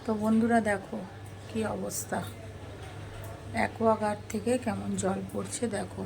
তো বন্ধুরা দেখো কি অবস্থা, অ্যাকোয়াগার্ড থেকে কেমন জল পড়ছে দেখো।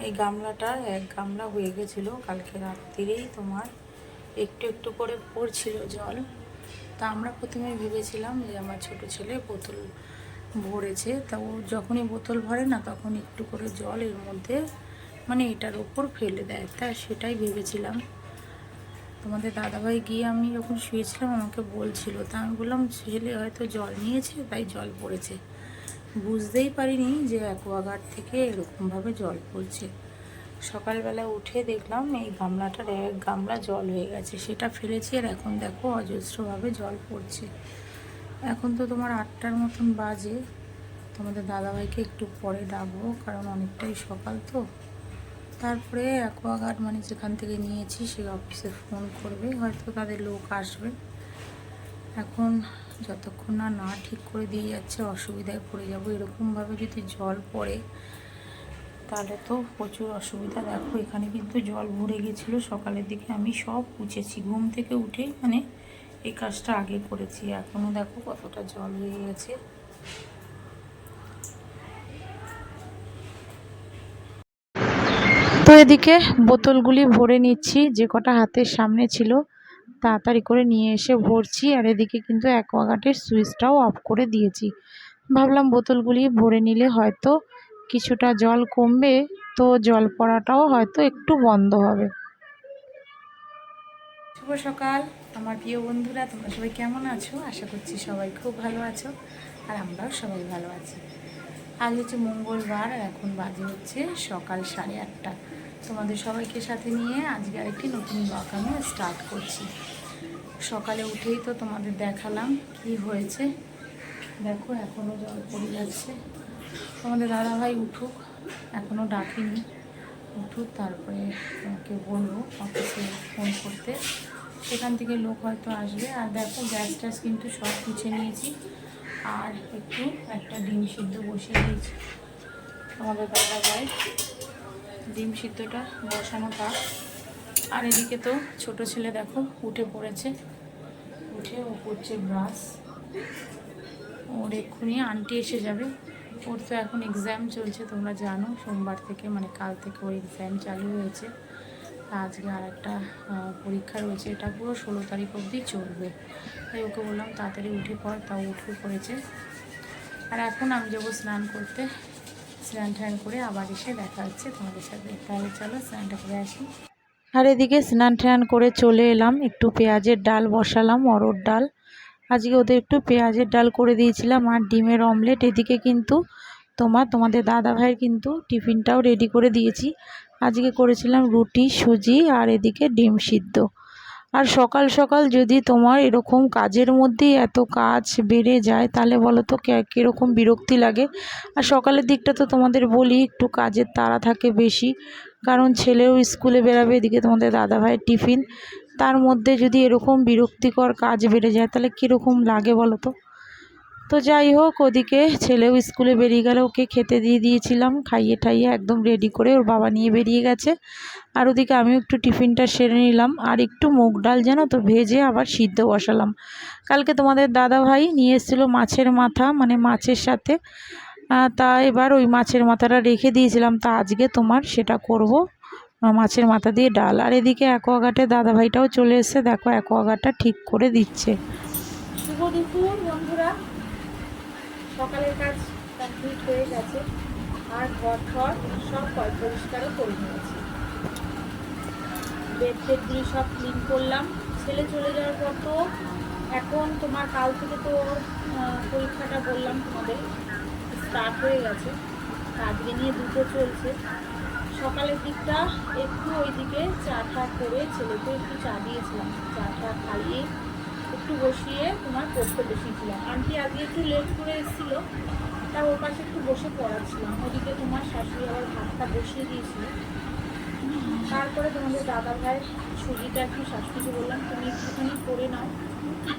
এই গামলাটা এক গামলা হয়ে গেছিলো, কালকে রাত্রিরেই তোমার একটু একটু করে পড়ছিল জল। তা আমরা প্রথমে ভেবেছিলাম যে আমার ছোট ছেলে বোতল ভরেছে, তা ও যখনই বোতল ভরে না তখন একটু করে জল এর মধ্যে মানে এটার ওপর ফেলে দেয়, তা সেটাই ভেবেছিলাম। তোমাদের দাদাভাই গিয়ে আমি যখন শুয়েছিলাম আমাকে বলছিল, তা আমি বললাম ছেলে হয়তো জল নিয়েছে তাই জল পড়েছে, বুঝতেই পারিনি যে অ্যাকোয়াগার্ড থেকে এরকমভাবে জল পড়ছে। সকালবেলা উঠে দেখলাম এই গামলাটার এক গামলা জল হয়ে গেছে, সেটা ফেলেছি আর এখন দেখো অজস্রভাবে জল পড়ছে। এখন তো তোমার 8টার মতন বাজে, তোমাদের দাদাভাইকে একটু পরে ডাকবো কারণ অনেকটাই সকাল তো। তারপরে অ্যাকোয়াগার্ড মানে যেখান থেকে নিয়েছি সেই অফিসে ফোন করবে, হয়তো তাদের লোক আসবে। এখন যতক্ষণ না ঠিক করে দিয়ে যাচ্ছে অসুবিধায় পড়ে যাব। এরকমভাবে যদি জল পড়ে তাহলে তো প্রচুর অসুবিধা। দেখো এখানে কিন্তু জল ভরে গেছিলো সকালের দিকে, আমি সব মুছেছি ঘুম থেকে উঠেই, মানে এই কাজটা আগে করেছি। এখনও দেখো কতটা জল হয়ে গেছে। তো এদিকে বোতলগুলি ভরে নিচ্ছি, যে কটা হাতের সামনে ছিল তাড়াতাড়ি করে নিয়ে এসে ভরছি। আর এদিকে কিন্তু অ্যাকোয়াগার্ডের সুইচটাও অফ করে দিয়েছি। ভাবলাম বোতলগুলি ভরে নিলে হয়তো কিছুটা জল কমবে, তো জল পড়াটাও হয়তো একটু বন্ধ হবে। শুভ সকাল আমার প্রিয় বন্ধুরা, তোমরা সবাই কেমন আছো? আশা করছি সবাই খুব ভালো আছো, আর আমরাও সবাই ভালো আছি। আজ হচ্ছে মঙ্গলবার আর এখন বাজে হচ্ছে সকাল 8:30। তোমাদের সবাইকে সাথে নিয়ে আজকে আরেকটি নতুন ব্লগ আমি স্টার্ট করছি। সকালে উঠেই তো তোমাদের দেখালাম কি হয়েছে, দেখো এখনও জল পড়ে যাচ্ছে। তোমাদের দাদাভাই উঠুক, এখনও ডাকিনি, উঠুক তারপরে তোমাকে বলবো অফিসে ফোন করতে, সেখান থেকে লোক হয়তো আসবে। আর দেখো গ্যাস ট্যাস কিন্তু সব গুছিয়ে নিয়েছি, আর একটা ডিম সিদ্ধ বসিয়ে দিয়েছি। আমাদের দাদাভাই ডিম সিদ্ধটা বসানো থাক। আর এদিকে তো ছোট ছেলে দেখো উঠে পড়েছে, উঠে ও করছে ব্রাশ। ওর এক্ষুনি আন্টি এসে যাবে, ওর তো এখন এক্সাম চলছে তোমরা জানো, সোমবার থেকে মানে কাল থেকে ওর এক্সাম চালু হয়েছে। আজকে আর একটা পরীক্ষা রয়েছে, এটা পুরো 16 তারিখ অবধি চলবে। তাই ওকে বললাম তাড়াতাড়ি উঠে পড়, তাও উঠে পড়েছে। আর এখন আমি যাবো স্নান করতে, স্নান টান করে আবার এসে দেখা হচ্ছে তোমাদের সাথে। তাহলে চলো স্নানটা করে আসি। আর এদিকে স্নান টান করে চলে এলাম, একটু পেঁয়াজের ডাল বসালাম, অরহর ডাল। আজকে ওদের একটু পেঁয়াজের ডাল করে দিয়েছিলাম আর ডিমের অমলেট। এদিকে কিন্তু তোমাদের দাদা ভাইয়ের কিন্তু টিফিনটাও রেডি করে দিয়েছি। আজকে করেছিলাম রুটি সুজি আর এদিকে ডিম সিদ্ধ। আর সকাল সকাল যদি তোমার এরকম কাজের মধ্যেই এত কাজ বেড়ে যায় তাহলে বলো তো কীরকম বিরক্তি লাগে। আর সকালের দিকটা তো তোমাদের বলি একটু কাজের তাড়া থাকে বেশি, কারণ ছেলেও স্কুলে বেরাবে, এদিকে তোমাদের দাদা ভাইয়ের টিফিন, তার মধ্যে যদি এরকম বিরক্তিকর কাজ বেড়ে যায় তাহলে কীরকম লাগে বলো তো। তো যাই হোক, ওদিকে ছেলেও স্কুলে বেরিয়ে গেল, ওকে খেতে দিয়ে দিয়েছিলাম, খাইয়ে ঠাইয়ে একদম রেডি করে ওর বাবা নিয়ে বেরিয়ে গেছে। আর ওদিকে আমিও একটু টিফিনটা সেরে নিলাম, আর একটু মুগ ডাল যেন তো ভেজে আবার সিদ্ধ বসালাম। কালকে তোমাদের দাদা ভাই নিয়ে এসেছিলো মাছের মাথা, মানে মাছের সাথে, তা এবার ওই মাছের মাথাটা রেখে দিয়েছিলাম, তা আজকে তোমার সেটা করব, মাছের মাথা দিয়ে ডাল। আর এদিকে অ্যাকোয়াগার্ডের দাদা ভাইটাও চলে এসেছে, দেখো অ্যাকোয়াগার্ডটা ঠিক করে দিচ্ছে। শুভ দুপুর বন্ধুরা, সকালের কাজ কমপ্লিট হয়ে গেছে, আর ঘর সব পরিষ্কারও করে নিয়েছি। বেড টেডগুলি সব ক্লিন করলাম। ছেলে চলে যাওয়ার পর তো এখন তোমার কাল থেকে তো পরীক্ষাটা বললাম তোমাদের স্টার্ট হয়ে গেছে, আজকে নিয়ে দুটো চলছে। সকালের দিকটা একটু ওইদিকে চা টা করে ছেলেকে একটু চা দিয়েছিলাম, চা টা খাইয়ে একটু বসিয়ে তোমার পড়তে বসিয়েছিলাম। আন্টি আজকে একটু লেট করে এসেছিলো, তা ওর পাশে একটু বসে পড়াচ্ছিলাম। ওদিকে তোমার শাশুড়ি আবার ভাতটা বসিয়ে দিয়েছিল। তারপরে তোমাদের দাদা ভাই সুজিটা একটু শাশুড়িকে বললাম তুমি একটুখানি করে নাও,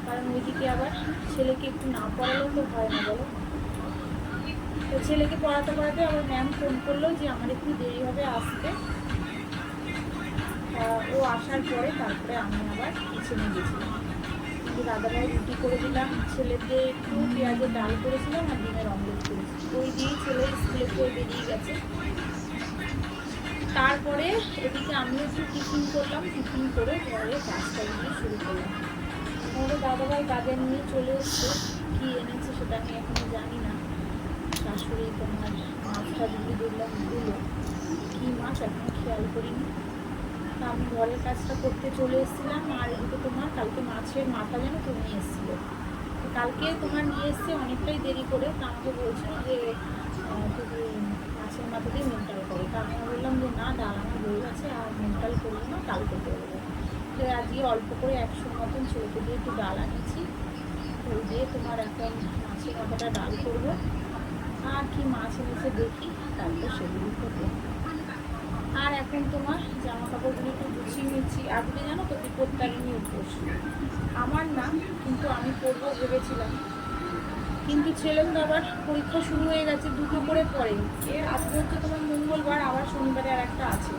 কারণ ওইদিকে আবার ছেলেকে একটু না পড়ালেও তো হয় না বলো। তো ছেলেকে পড়াতে পড়াতে আবার ম্যাম ফোন করলো যে আমার একটু দেরি হবে আসতে, ও আসার পরে তারপরে আমি আবার কিচেনে গেছিলাম। কিন্তু দাদাভাই রুটি করে দিলাম, ছেলেকে একটু পেঁয়াজের ডাল করেছিলাম আর ডিমের অমলেট করেছি, ওই দিয়েই ছেলে স্কুলে খেয়ে বেরিয়ে গেছে। তারপরে এদিকে আমিও একটু টিফিন করলাম, টিফিন করে ঘরে কাজটা নিয়ে শুরু করলাম। আমাদের দাদাভাই বাজার নিয়ে চলে এসছে, কী এনেছে সেটা আমি এখনো জানি না। শাশুড়ি তোমার মাছটা দিদি দেখলাম দিল, কী মাছ এখনো খেয়াল করিনি। তা আমি ঘরের কাজটা করতে চলে এসেছিলাম। আর এদিকে তোমার কালকে মাছের মাথা যেন তো নিয়ে এসেছিলো, কালকে তোমার নিয়ে এসছে অনেকটাই দেরি করে। তা আমাকে বলছিল যে তুমি মাছের মাথা দিয়ে মেন্টাল করো। তা আমি বললাম যে না, ডাল আমার হয়ে গেছে, আর মেন্টাল করবো না, কালকে করবো। তো আজকে অল্প করে 100 মতন ছেলেকে দিয়ে একটু ডাল আনিয়েছি, ওই দিয়ে তোমার এখন মাছের মাথাটা ডাল করবো। আর কি মাছ এনেছে দেখি, তারপর সেগুলি করবো। আর এখন তোমার জামা কাপড়গুলো একটু গুছিয়ে নিচ্ছি। আজকে জানো তো বিপত্তারিণী উপোস আমার না, কিন্তু আমি করবো ভেবেছিলাম, কিন্তু ছেলের আবার পরীক্ষা শুরু হয়ে গেছে, দুটো করে পড়ে। আজকে হচ্ছে তোমার মঙ্গলবার, আবার শনিবারে আর একটা আছে।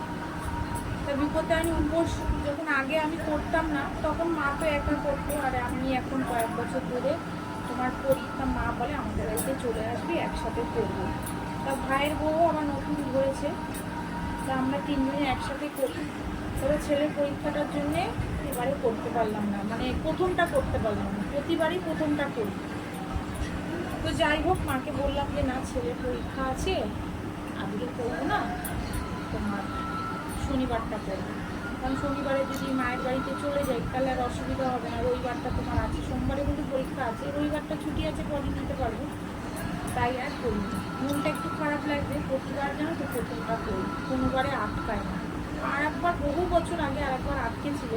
তা বিপত্তারিণী উপোস যখন আগে আমি করতাম না, তখন মা তো একা করতো, আর আমি এখন কয়েক বছর ধরে তোমার করি। তা মা বলে আমাদের বাড়িতে চলে আসবি, একসাথে করবো। তা ভাইয়ের বউ আমার নতুন ধরেছে, তা আমরা তিনজনে একসাথে করি। তবে ছেলের পরীক্ষাটার জন্যে এবারে করতে পারলাম না, মানে প্রথমটা করতে পারলাম না, প্রতিবারই প্রথমটা করি। তো যাই হোক, মাকে বললাম যে না, ছেলের পরীক্ষা আছে, আজকে করবো না, তোমার শনিবারটা করবো। কারণ শনিবারে যদি মায়ের বাড়িতে চলে যাই তাহলে আর অসুবিধা হবে না। রবিবারটা তোমার আছে, সোমবারে কিন্তু পরীক্ষা আছে, রবিবারটা ছুটি আছে, পরে নিতে পারবো। তাই আর করি, মনটা একটু খারাপ লাগবে। প্রতিবার জানো তো প্রথমটা করি, কোনোবারে আটকায় না। আর একবার বহু বছর আগে আর একবার আটকে ছিল,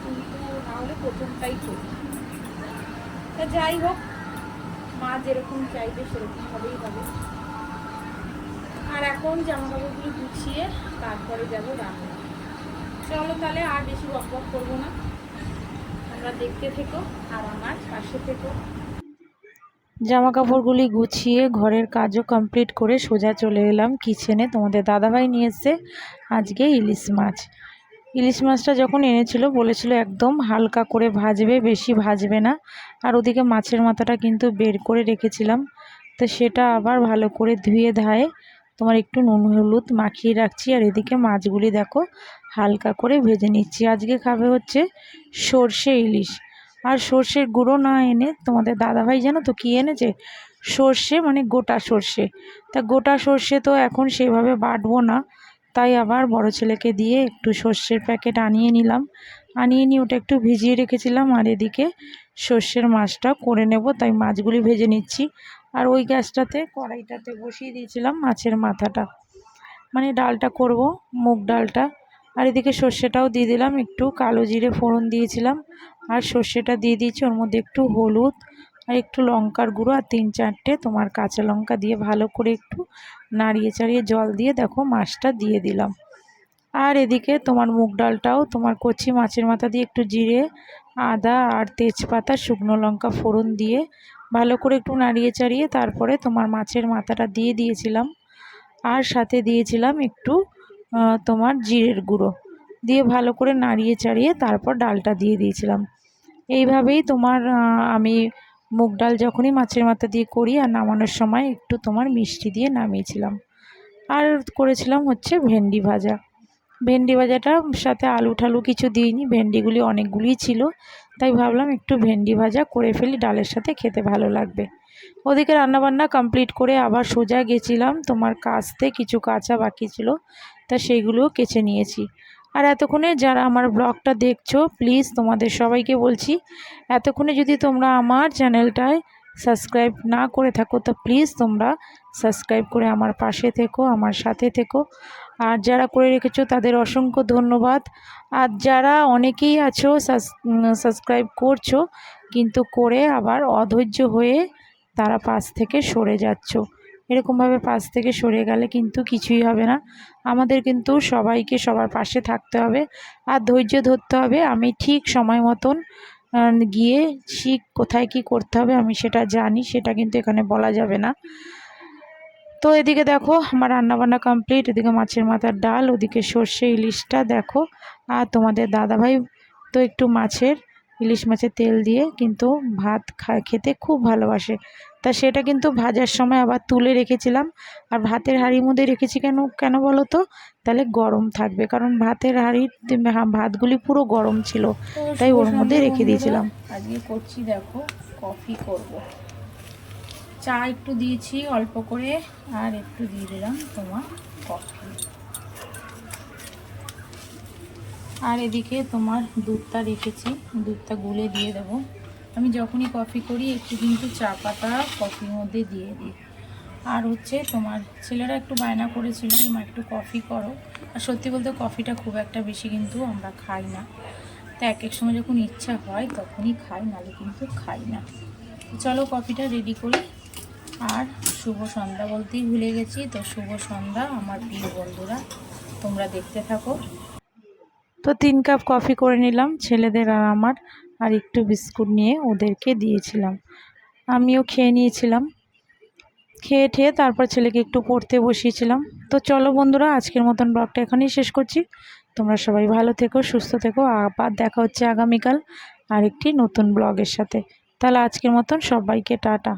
কিন্তু নাহলে প্রথমটাই করি। তা যাই হোক, মা যেরকম চাইবে সেরকমভাবেই হবে। আর এখন জামা কাপড়গুলো গুছিয়ে তারপরে যাবো রান্না। চলো তাহলে আর বেশি বক বক করবো না, তোমরা দেখতে থেকো আর আমার পাশে থেকো। জামা কাপড়গুলি গুছিয়ে ঘরের কাজও কমপ্লিট করে সোজা চলে এলাম কিচেনে। তোমাদের দাদাভাই নিয়ে এসছে আজকে ইলিশ মাছ। ইলিশ মাছটা যখন এনেছিল বলেছিল একদম হালকা করে ভাজবে, বেশি ভাজবে না। আর ওদিকে মাছের মাথাটা কিন্তু বের করে রেখেছিলাম, তো সেটা আবার ভালো করে ধুয়ে ধায়ে তোমার একটু নুন হলুদ মাখিয়ে রাখছি। আর এদিকে মাছগুলি দেখো হালকা করে ভেজে নিচ্ছি। আজকে খাবে হচ্ছে সর্ষে ইলিশ। আর সর্ষের গুঁড়ো না এনে তোমাদের দাদাভাই জানো তো কী এনেছে, সর্ষে, মানে গোটা সর্ষে। তা গোটা সর্ষে তো এখন সেভাবে বাটবো না, তাই আবার বড় ছেলেকে দিয়ে একটু সর্ষের প্যাকেট আনিয়ে নিলাম। আনিয়ে নিয়ে ওটা একটু ভিজিয়ে রেখেছিলাম। আর এদিকে সর্ষের মাছটা করে নেব, তাই মাছগুলি ভেজে নিচ্ছি। আর ওই গ্যাসটাতে কড়াইটাতে বসিয়ে দিয়েছিলাম মাছের মাথাটা, মানে ডালটা করব, মুগ ডালটা। আর এদিকে সর্ষেটাও দিয়ে দিলাম, একটু কালো জিরে ফোড়ন দিয়েছিলাম, আর সর্ষেটা দিয়ে দিয়েছি। ওর মধ্যে একটু হলুদ আর একটু লঙ্কার গুঁড়ো আর 3-4টে তোমার কাঁচা লঙ্কা দিয়ে ভালো করে একটু নাড়িয়ে চাড়িয়ে জল দিয়ে দেখো মাছটা দিয়ে দিলাম। আর এদিকে তোমার মুগ ডালটাও তোমার কচি মাছের মাথা দিয়ে একটু জিরে, আদা আর তেজপাতা, শুকনো লঙ্কা ফোড়ন দিয়ে ভালো করে একটু নাড়িয়ে চাড়িয়ে তারপরে তোমার মাছের মাথাটা দিয়ে দিয়েছিলাম। আর সাথে দিয়েছিলাম একটু তোমার জিরের গুঁড়ো দিয়ে ভালো করে নাড়িয়ে চাড়িয়ে তারপর ডালটা দিয়ে দিয়েছিলাম। এইভাবেই তোমার আমি মুগ ডাল যখনই মাছের মাথা দিয়ে করি, আর নামানোর সময় একটু তোমার মিষ্টি দিয়ে নামিয়েছিলাম। আর করেছিলাম হচ্ছে ভেন্ডি ভাজা। ভেন্ডি ভাজাটার সাথে আলু ঠালু কিছু দিইনি, ভেন্ডিগুলি অনেকগুলিই ছিল, তাই ভাবলাম একটু ভেন্ডি ভাজা করে ফেলি, ডালের সাথে খেতে ভালো লাগবে। ওদিকে রান্নাবান্না কমপ্লিট করে আবার সোজা গেছিলাম তোমার কাচতে, কিছু কাচা বাকি ছিল, তা সেইগুলোও কেচে নিয়েছি। আর এতক্ষণে যারা আমার ব্লগটা দেখছো, প্লিজ তোমাদের সবাইকে বলছি, এতক্ষণে যদি তোমরা আমার চ্যানেলটায় সাবস্ক্রাইব না করে থাকো, তো প্লিজ তোমরা সাবস্ক্রাইব করে আমার পাশে থেকো, আমার সাথে থেকো। আর যারা করে রেখেছো তাদের অসংখ্য ধন্যবাদ। আর যারা অনেকেই আছো সাবস্ক্রাইব করছো কিন্তু করে আবার অধৈর্য হয়ে তারা পাশ থেকে সরে যাচ্ছ, এরকমভাবে পাশ থেকে সরে গেলে কিন্তু কিছুই হবে না। আমাদের কিন্তু সবাইকে সবার পাশে থাকতে হবে আর ধৈর্য ধরতে হবে। আমি ঠিক সময় মতন গিয়ে কোথায় কি করতে হবে আমি সেটা জানি, সেটা কিন্তু এখানে বলা যাবে না। তো এদিকে দেখো আমার রান্নাবান্না কমপ্লিট, এদিকে মাছের মাথার ডাল, ওদিকে সর্ষে ইলিশটা দেখো। আর তোমাদের দাদাভাই তো একটু ইলিশ মাছের তেল দিয়ে কিন্তু ভাত খেতে খুব ভালোবাসে, তা সেটা কিন্তু ভাজার সময় আবার তুলে রেখেছিলাম। আর ভাতের হাঁড়ির মধ্যে রেখেছি কেন কেন বলো তো, তাহলে গরম থাকবে, কারণ ভাতের হাঁড়ির ভাতগুলি পুরো গরম ছিল, তো তাই শুভ ওর মধ্যে সন্ধ্যা রেখে বন্ধুরা, দিয়েছিলাম। আজকে করছি দেখো কফি করব। চা একটু দিয়েছি অল্প করে, আর একটু দিয়ে দিলাম তোমার কফি। আর এদিকে তোমার দুধটা রেখেছি, দুধটা গুলে দিয়ে দেব। আমি যখনই কফি করি একটু কিন্তু চা পাতা কফির মধ্যে দিয়ে দিই। আর হচ্ছে তোমার ছেলেরা একটু বায়না করেছিল মা একটু কফি করো, আর সত্যি বলতে কফিটা খুব একটা বেশি কিন্তু আমরা খাই না, তো এক এক সময় যখন ইচ্ছা হয় তখনই খাই, নাহলে কিন্তু খাই না। চলো কফিটা রেডি করি। আর শুভ সন্ধ্যা বলতেই ভুলে গেছি, তো শুভ সন্ধ্যা আমার প্রিয় বন্ধুরা, তোমরা দেখতে থাকো। তো 3 কাপ কফি করে নিলাম ছেলেদের আর আমার, আর একটু বিস্কুট নিয়ে ওদেরকে দিয়েছিলাম, আমিও খেয়ে নিয়েছিলাম। খেয়ে ঠেয়ে তারপর ছেলেকে একটু পড়তে বসিয়েছিলাম। তো চলো বন্ধুরা, আজকের মতন ব্লগটা এখানেই শেষ করছি। তোমরা সবাই ভালো থেকো, সুস্থ থেকো, আবার দেখা হচ্ছে আগামীকাল আরেকটি নতুন ব্লগের সাথে। তাহলে আজকের মতন সবাইকে টাটা।